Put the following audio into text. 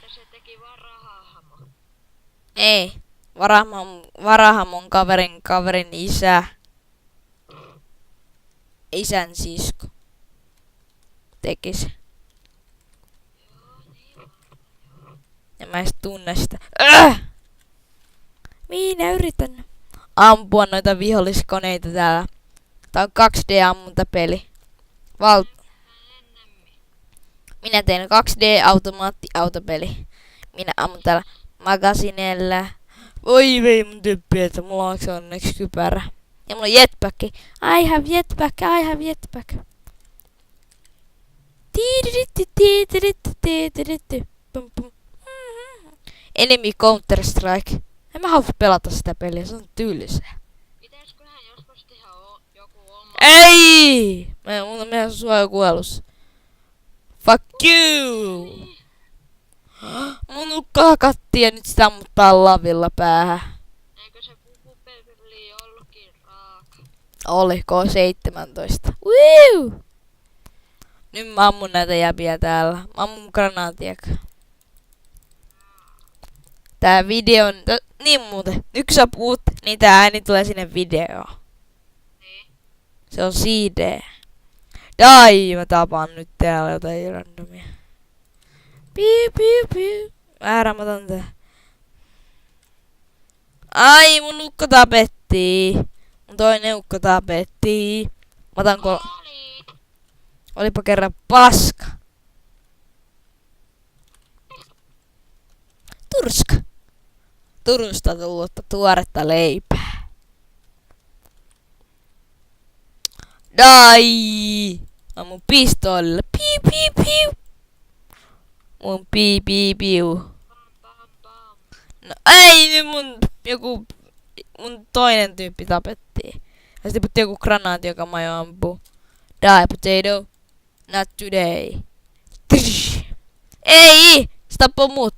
Eikö se teki vaan rahahamo? Ei. Varahamon kaverin isä. Isän sisko. Teki se. Joo, niin varmaan. En mä edes tunne sitä. Minä yritän ampua noita viholliskoneita täällä. Tää on 2D-ammuntapeli. Minä teen 2D-automaatti-autopeli. Minä ammun täällä magasinella. Voi vei mun typpi, että mulla on onneksi kypärä. Ja mulla on jetpack. I have jetpack, I have jetpack. Enemy Counter-Strike. En mä halua pelata sitä peliä, se on tylsää. Pitäisköhän joskus tehdä joku oma? Ei! Meidän sua joku elus. Fuck you! Mun nukka hakattiin ja nyt sitä ammuttaa lavilla päähän. Eikö se pukupeli ollutkin raaka? Oliko 17? Woo! Nyt mä ammun näitä jäbiä täällä. Mä ammun granaatiak. Tää videon... Niin muuten. Nyt sä puhut, niin tää ääni tulee sinne videoon. Niin. Se on CD. Dai, mä tapaan nyt täällä jotain randomia. Piu piu piu. Väärä mä otan tää. Ai, mun ukko tapettiin. Mun toinen ukko tapettiin. Mä otan Oli. Olipa kerran paska. Turska. Turusta tullutta tuoretta leipää. Dai! On mun pistoolilla. Piu piu piu. Mun piu. Pam pam pam. No ei, mun toinen tyyppi tapettiin. Ja sitten tiputti joku granaatti, joka mä jo ampuu. Die potato. Not today. Tsh. Ei! Se tappoi mut.